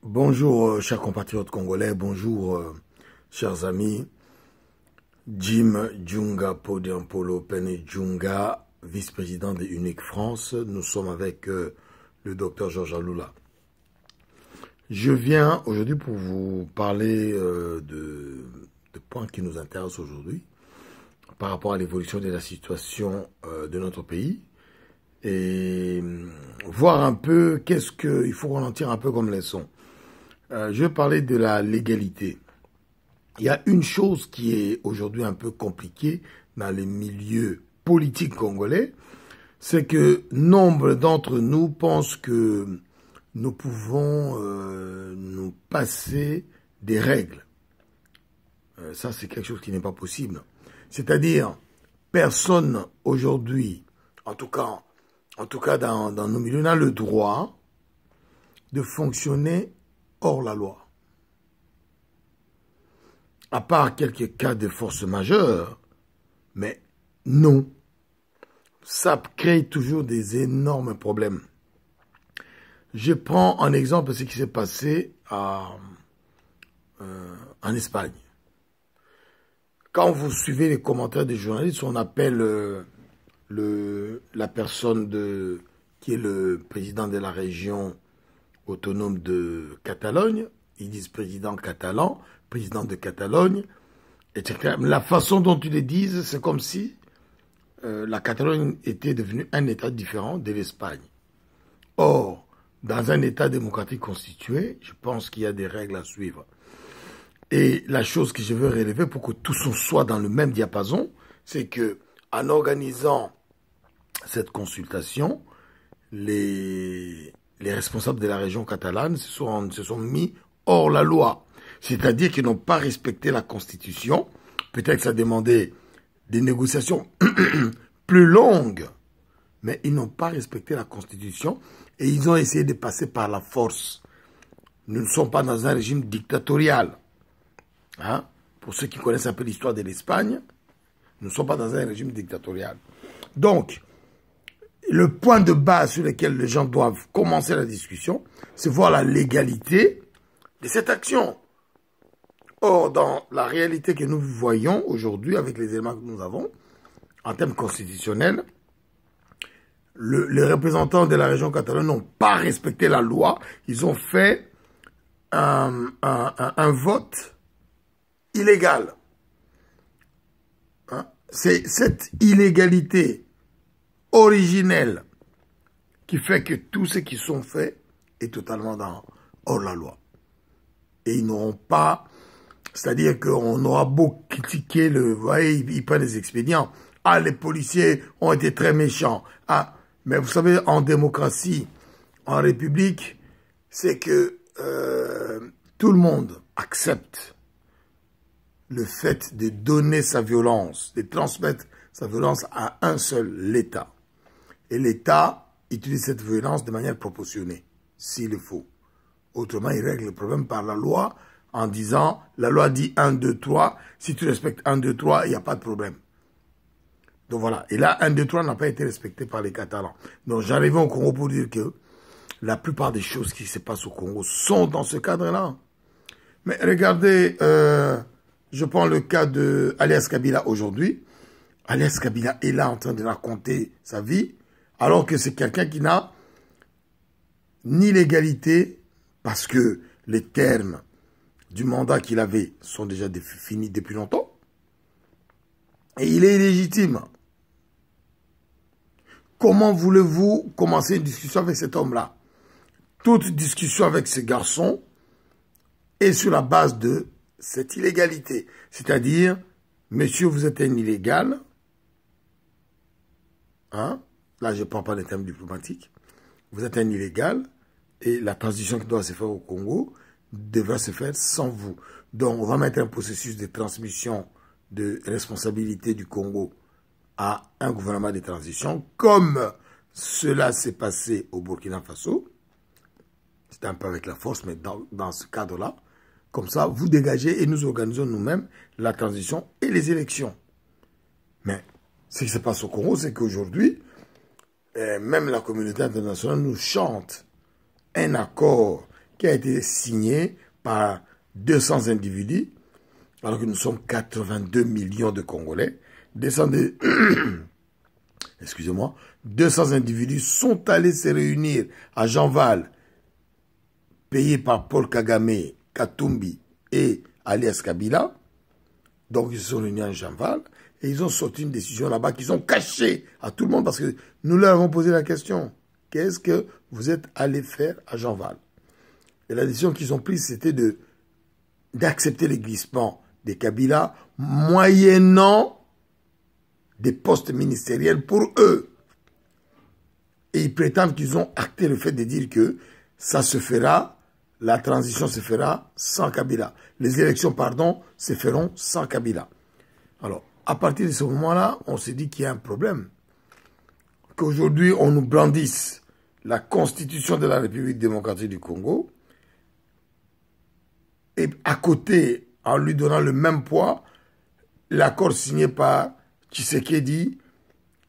Bonjour, chers compatriotes congolais, bonjour, chers amis. Jim Djunga Podiampolo Pene Djunga, vice-président de Unique France. Nous sommes avec le docteur Georges Aloula. Je viens aujourd'hui pour vous parler de points qui nous intéressent aujourd'hui par rapport à l'évolution de la situation de notre pays et voir un peu qu'est-ce qu'il faut qu'on en tire un peu comme leçon. Je vais parler de la légalité. Il y a une chose qui est aujourd'hui un peu compliquée dans les milieux politiques congolais, c'est que nombre d'entre nous pensent que nous pouvons nous passer des règles. Ça, c'est quelque chose qui n'est pas possible. C'est-à-dire, personne aujourd'hui, en tout cas dans nos milieux, n'a le droit de fonctionner hors la loi. À part quelques cas de force majeure, mais non. Ça crée toujours des énormes problèmes. Je prends en exemple ce qui s'est passé en Espagne. Quand vous suivez les commentaires des journalistes, on appelle la personne qui est le président de la région autonome de Catalogne, ils disent président catalan, président de Catalogne, etc. La façon dont ils le disent, c'est comme si la Catalogne était devenue un État différent de l'Espagne. Or, dans un État démocratique constitué, je pense qu'il y a des règles à suivre. Et la chose que je veux relever pour que tous on soit dans le même diapason, c'est que en organisant cette consultation, les responsables de la région catalane se sont mis hors la loi. C'est-à-dire qu'ils n'ont pas respecté la Constitution. Peut-être que ça demandait des négociations plus longues, mais ils n'ont pas respecté la Constitution et ils ont essayé de passer par la force. Nous ne sommes pas dans un régime dictatorial. Hein? Pour ceux qui connaissent un peu l'histoire de l'Espagne, nous ne sommes pas dans un régime dictatorial. Donc, le point de base sur lequel les gens doivent commencer la discussion, c'est voir la légalité de cette action. Or, dans la réalité que nous voyons aujourd'hui, avec les éléments que nous avons, en termes constitutionnels, les représentants de la région catalane n'ont pas respecté la loi. Ils ont fait un vote illégal. Hein? C'est cette illégalité originelle qui fait que tout ce qui sont faits est totalement hors la loi. Et ils n'auront pas, c'est-à-dire qu'on aura beau critiquer vous voyez, ils prennent des expédients. Ah, les policiers ont été très méchants. Ah, mais vous savez, en démocratie, en république, c'est que tout le monde accepte le fait de donner sa violence, de transmettre sa violence à un seul, l'État. Et l'État utilise cette violence de manière proportionnée, s'il le faut. Autrement, il règle le problème par la loi en disant, la loi dit 1, 2, 3, si tu respectes 1, 2, 3, il n'y a pas de problème. Donc voilà. Et là, 1, 2, 3 n'a pas été respecté par les Catalans. Donc j'arrive au Congo pour dire que la plupart des choses qui se passent au Congo sont dans ce cadre-là. Mais regardez, je prends le cas de Alias Kabila aujourd'hui. Alias Kabila est là en train de raconter sa vie, alors que c'est quelqu'un qui n'a ni l'égalité, parce que les termes du mandat qu'il avait sont déjà finis depuis longtemps, et il est illégitime. Comment voulez-vous commencer une discussion avec cet homme-là? Toute discussion avec ce garçon est sur la base de cette illégalité. C'est-à-dire, monsieur, vous êtes un illégal. Hein? Là, je ne parle pas des termes diplomatiques. Vous êtes un illégal et la transition qui doit se faire au Congo devra se faire sans vous. Donc, on va mettre un processus de transmission de responsabilité du Congo à un gouvernement de transition, comme cela s'est passé au Burkina Faso. C'est un peu avec la force, mais dans ce cadre-là, comme ça, vous dégagez et nous organisons nous-mêmes la transition et les élections. Mais ce qui se passe au Congo, c'est qu'aujourd'hui, même la communauté internationale nous chante un accord qui a été signé par 200 individus, alors que nous sommes 82 millions de Congolais. Excusez-moi, 200 individus sont allés se réunir à Jean-Val, payés par Paul Kagame, Katumbi et alias Kabila. Donc ils se sont réunis à Jean-Val et ils ont sorti une décision là-bas qu'ils ont cachée à tout le monde parce que nous leur avons posé la question. Qu'est-ce que vous êtes allés faire à Jean-Val? Et la décision qu'ils ont prise, c'était d'accepter les glissements des Kabila moyennant des postes ministériels pour eux. Et ils prétendent qu'ils ont acté le fait de dire que ça se fera, la transition se fera sans Kabila. Les élections, pardon, se feront sans Kabila. Alors, à partir de ce moment-là, on s'est dit qu'il y a un problème. Qu'aujourd'hui, on nous brandisse la constitution de la République démocratique du Congo et à côté, en lui donnant le même poids, l'accord signé par Tshisekedi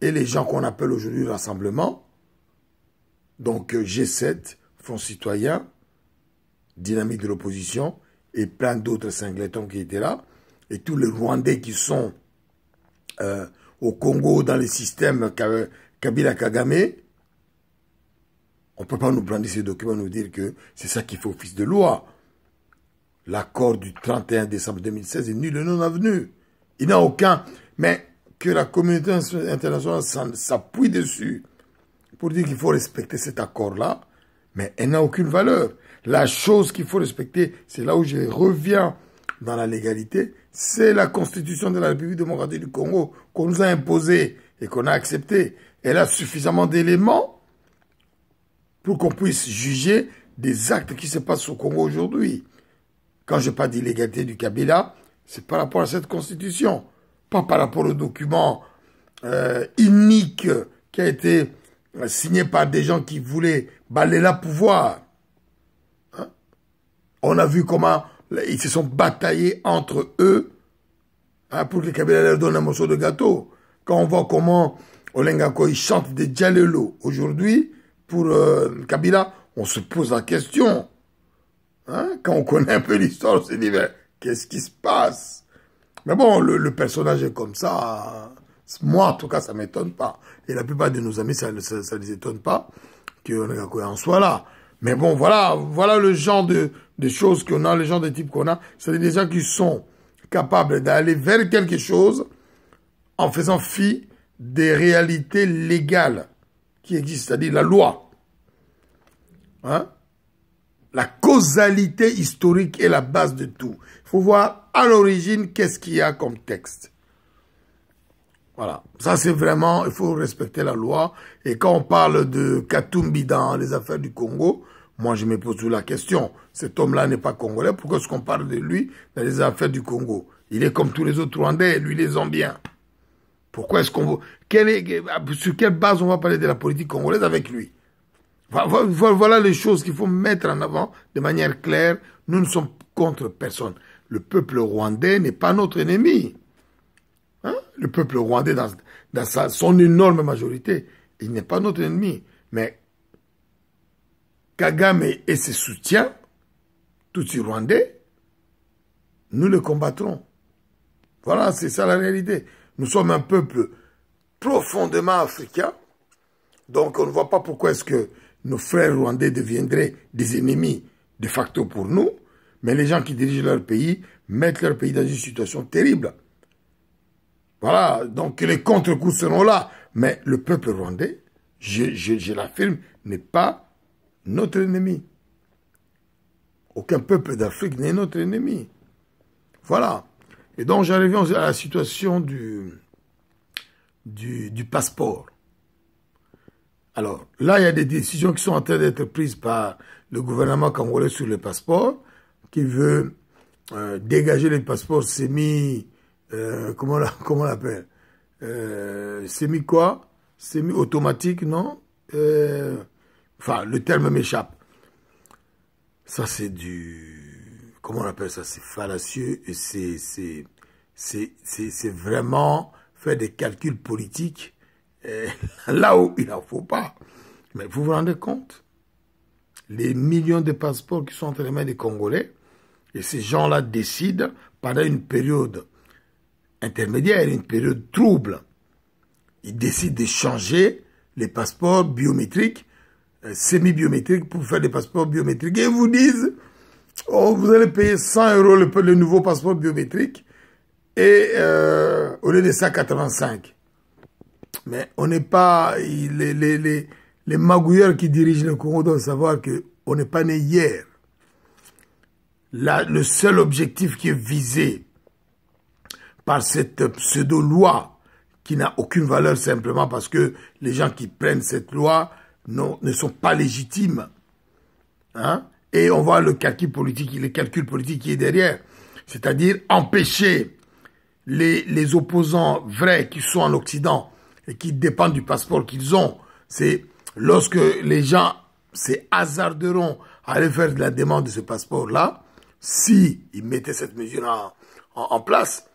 et les gens qu'on appelle aujourd'hui Rassemblement, donc G7, Front Citoyen, Dynamique de l'opposition et plein d'autres singletons qui étaient là, et tous les Rwandais qui sont au Congo dans les systèmes Kabila Kagame, on ne peut pas nous prendre ces documents et nous dire que c'est ça qui fait office de loi. L'accord du 31 décembre 2016 est nul et non avenu. Il n'y a aucun... Mais que la communauté internationale s'appuie dessus pour dire qu'il faut respecter cet accord-là, mais elle n'a aucune valeur. La chose qu'il faut respecter, c'est là où je reviens dans la légalité, c'est la constitution de la République démocratique du Congo qu'on nous a imposée et qu'on a acceptée. Elle a suffisamment d'éléments pour qu'on puisse juger des actes qui se passent au Congo aujourd'hui. Quand je parle d'illégalité du Kabila, c'est par rapport à cette constitution, pas par rapport au document unique qui a été signé par des gens qui voulaient balayer le pouvoir. Hein? On a vu comment ils se sont bataillés entre eux pour que Kabila leur donne un morceau de gâteau. Quand on voit comment Olengako il chante des Djalelo aujourd'hui pour Kabila, on se pose la question. Hein? Quand on connaît un peu l'histoire, on se dit, qu'est-ce qui se passe? Mais bon, le personnage est comme ça. Moi, en tout cas, ça ne m'étonne pas. Et la plupart de nos amis, ça ne les étonne pas qu'on en soit là. Mais bon, voilà le genre de choses qu'on a, le genre de types qu'on a. C'est des gens qui sont capables d'aller vers quelque chose en faisant fi des réalités légales qui existent, c'est-à-dire la loi. Hein? La causalité historique est la base de tout. Il faut voir à l'origine qu'est-ce qu'il y a comme texte. Voilà. Ça, c'est vraiment, il faut respecter la loi. Et quand on parle de Katumbi dans les affaires du Congo, moi, je me pose toujours la question. Cet homme-là n'est pas congolais. Pourquoi est-ce qu'on parle de lui dans les affaires du Congo? Il est comme tous les autres Rwandais, lui, les Zambiens. Pourquoi est-ce qu'on... Sur quelle base on va parler de la politique congolaise avec lui? Voilà les choses qu'il faut mettre en avant de manière claire. Nous ne sommes contre personne. Le peuple rwandais n'est pas notre ennemi. Hein? Le peuple rwandais, dans son énorme majorité, il n'est pas notre ennemi. Mais Kagame et ses soutiens, tous ces Rwandais, nous le combattrons. Voilà, c'est ça la réalité. Nous sommes un peuple profondément africain. Donc on ne voit pas pourquoi est-ce que nos frères rwandais deviendraient des ennemis de facto pour nous, mais les gens qui dirigent leur pays mettent leur pays dans une situation terrible. Voilà, donc les contre-coups seront là. Mais le peuple rwandais, je l'affirme, n'est pas notre ennemi. Aucun peuple d'Afrique n'est notre ennemi. Voilà. Et donc j'en reviens à la situation du passeport. Alors, là, il y a des décisions qui sont en train d'être prises par le gouvernement congolais sur le passeport, qui veut dégager les passeports comment on l'appelle semi quoi? Semi-automatique, non? Enfin, le terme m'échappe. Ça, c'est du... Comment on appelle ça? C'est fallacieux et c'est vraiment faire des calculs politiques là où il n'en faut pas. Mais vous vous rendez compte? les millions de passeports qui sont entre les mains des Congolais. Et ces gens-là décident, pendant une période intermédiaire, une période trouble, ils décident de changer les passeports biométriques, semi-biométriques, pour faire des passeports biométriques. Et ils vous disent, oh, vous allez payer 100 € le nouveau passeport biométrique, et au lieu de 185. Mais on n'est pas... Les magouilleurs qui dirigent le Congo doivent savoir qu'on n'est pas né hier. Là, le seul objectif qui est visé par cette pseudo-loi, qui n'a aucune valeur simplement parce que les gens qui prennent cette loi ne sont pas légitimes. Hein? Et on voit le calcul politique qui est derrière. C'est-à-dire empêcher les opposants vrais qui sont en Occident et qui dépendent du passeport qu'ils ont. C'est lorsque les gens se hasarderont à aller faire de la demande de ce passeport-là, si ils mettaient cette mesure en place,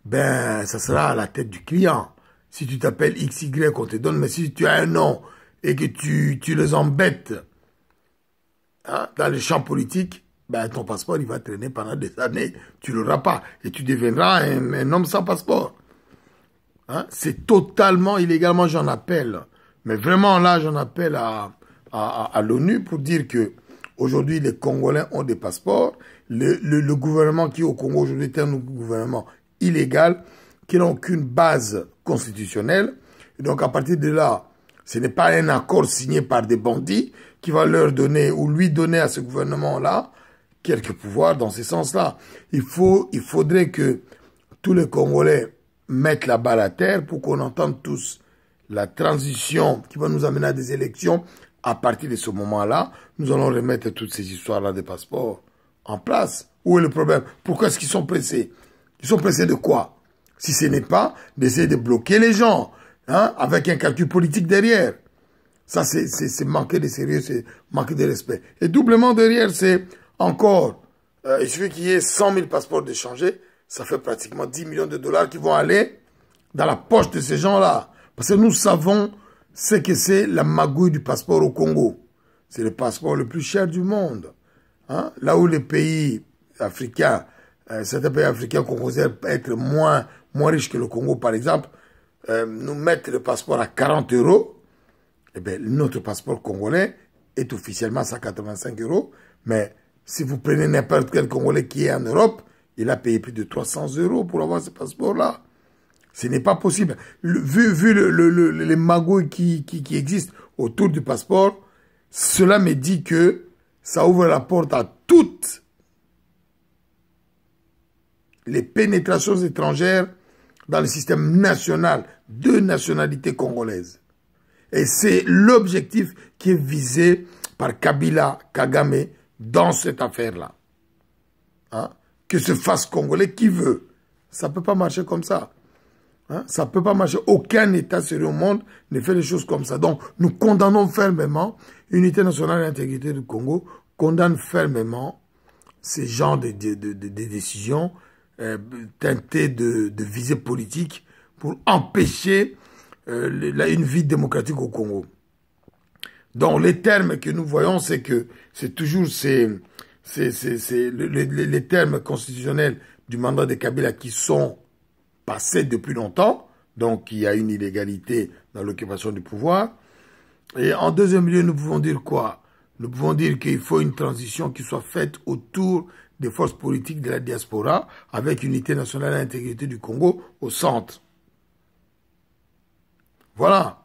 ben, ça sera à la tête du client. Si tu t'appelles XY, on te donne, mais si tu as un nom et que tu les embêtes hein, dans le champ politique, ben, ton passeport, il va traîner pendant des années. Tu ne l'auras pas. Et tu deviendras un homme sans passeport. Hein? C'est totalement illégalement, j'en appelle. Mais vraiment, là, j'en appelle à l'ONU pour dire que aujourd'hui, les Congolais ont des passeports. Le gouvernement qui est au Congo aujourd'hui est un gouvernement illégal, qui n'a aucune base constitutionnelle. Et donc, à partir de là, ce n'est pas un accord signé par des bandits qui va leur donner ou lui donner à ce gouvernement-là quelques pouvoirs dans ce sens-là. Il faudrait que tous les Congolais mettent la balle à terre pour qu'on entende tous la transition qui va nous amener à des élections. À partir de ce moment-là, nous allons remettre toutes ces histoires-là des passeports en place. Où est le problème? Pourquoi est-ce qu'ils sont pressés? Ils sont pressés de quoi? Si ce n'est pas d'essayer de bloquer les gens, hein, avec un calcul politique derrière. Ça, c'est manquer de sérieux, c'est manquer de respect. Et doublement derrière, c'est encore, il suffit qu'il y ait 100 000 passeports d'échanger, ça fait pratiquement 10 millions de dollars qui vont aller dans la poche de ces gens-là. Parce que nous savons ce que c'est la magouille du passeport au Congo. C'est le passeport le plus cher du monde. Hein? Là où les pays africains, certains pays africains qu'on considère être moins riches que le Congo, par exemple, nous mettent le passeport à 40 €. Eh bien, notre passeport congolais est officiellement à 185 €. Mais si vous prenez n'importe quel Congolais qui est en Europe, il a payé plus de 300 € pour avoir ce passeport-là. Ce n'est pas possible. Vu les magouilles qui existent autour du passeport, cela me dit que ça ouvre la porte à toutes les pénétrations étrangères dans le système national de nationalité congolaise. Et c'est l'objectif qui est visé par Kabila, Kagame dans cette affaire-là. Hein? Que se fasse Congolais qui veut. Ça ne peut pas marcher comme ça. Hein? Ça ne peut pas marcher. Aucun État sérieux au monde ne fait les choses comme ça. Donc, nous condamnons fermement, Unité nationale et intégrité du Congo condamne fermement ces genres de décisions teintées de visée politique pour empêcher une vie démocratique au Congo. Donc, les termes que nous voyons, c'est que c'est toujours les termes constitutionnels du mandat de Kabila qui sont passés depuis longtemps. Donc, il y a une illégalité dans l'occupation du pouvoir. Et en deuxième lieu, nous pouvons dire quoi? Nous pouvons dire qu'il faut une transition qui soit faite autour des forces politiques de la diaspora avec Unité nationale et intégrité du Congo au centre. Voilà.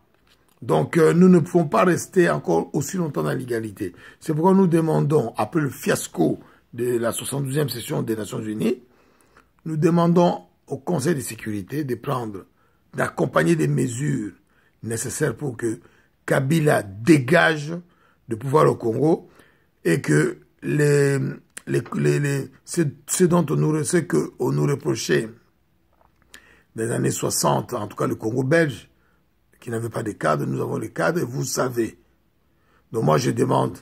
Donc, nous ne pouvons pas rester encore aussi longtemps dans l'égalité. C'est pourquoi nous demandons, après le fiasco de la 72e session des Nations Unies, nous demandons au Conseil de sécurité d'accompagner des mesures nécessaires pour que Kabila dégage de pouvoir au Congo et que ce qu'on nous reprochait des années 60, en tout cas le Congo belge, qui n'avait pas de cadre, nous avons les cadres, et vous savez. Donc moi, je demande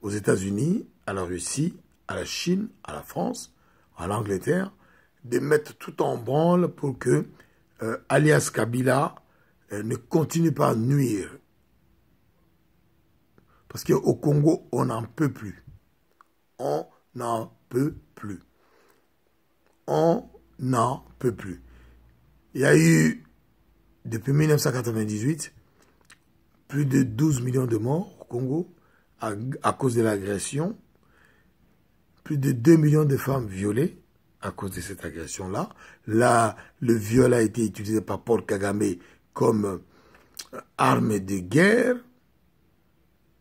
aux États-Unis, à la Russie, à la Chine, à la France, à l'Angleterre, de mettre tout en branle pour que alias Kabila ne continue pas à nuire. Parce qu'au Congo, on n'en peut plus. On n'en peut plus. On n'en peut plus. Il y a eu, depuis 1998, plus de 12 millions de morts au Congo à cause de l'agression. Plus de 2 millions de femmes violées à cause de cette agression-là. Là, le viol a été utilisé par Paul Kagame comme arme de guerre.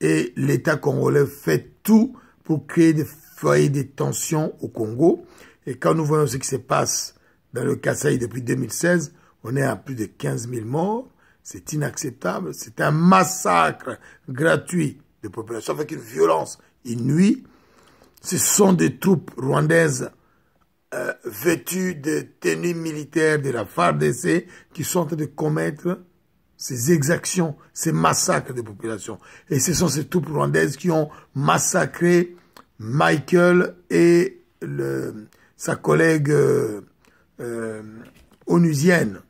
Et l'État congolais fait tout pour créer des foyers de tension au Congo. Et quand nous voyons ce qui se passe dans le Kasaï depuis 2016, on est à plus de 15 000 morts. C'est inacceptable. C'est un massacre gratuit de population avec une violence inouïe. Ce sont des troupes rwandaises vêtues de tenues militaires de la FARDC qui sont en train de commettre ces exactions, ces massacres de population. Et ce sont ces troupes rwandaises qui ont massacré Michael et sa collègue onusienne,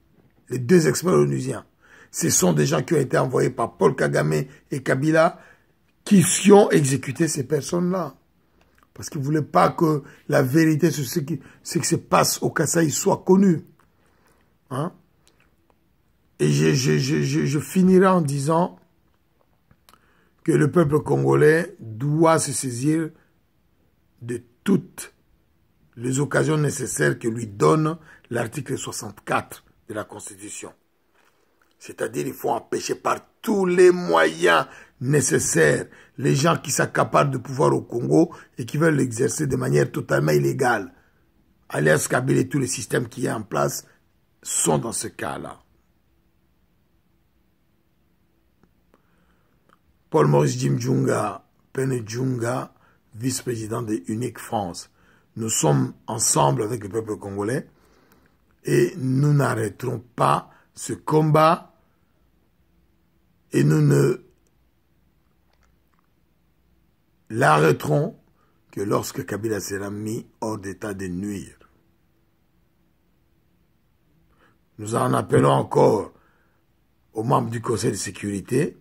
les 2 experts onusiens. Ce sont des gens qui ont été envoyés par Paul Kagame et Kabila qui ont exécuté ces personnes-là. Parce qu'ils ne voulaient pas que la vérité sur ce qui se passe au Kasaï soit connue. Hein? Et je finirai en disant que le peuple congolais doit se saisir de toutes les occasions nécessaires que lui donne l'article 64 de la Constitution. C'est-à-dire qu'il faut empêcher par tous les moyens nécessaires les gens qui s'accaparent de pouvoir au Congo et qui veulent l'exercer de manière totalement illégale. Alias Kabila et tous les systèmes qui sont en place sont dans ce cas-là. Paul Maurice Jim Djunga, Pene Djunga, vice-président de Unique France. Nous sommes ensemble avec le peuple congolais et nous n'arrêterons pas ce combat et nous ne l'arrêterons que lorsque Kabila sera mis hors d'état de nuire. Nous en appelons encore aux membres du Conseil de sécurité,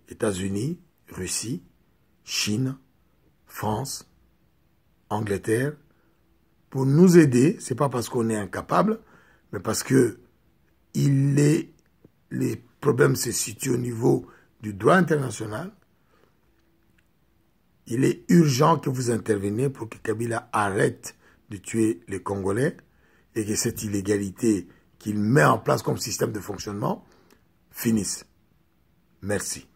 États-Unis, Russie, Chine, France, Angleterre, pour nous aider. Ce n'est pas parce qu'on est incapable, mais parce que les problèmes se situent au niveau du droit international. Il est urgent que vous interveniez pour que Kabila arrête de tuer les Congolais et que cette illégalité qu'il met en place comme système de fonctionnement finisse. Merci.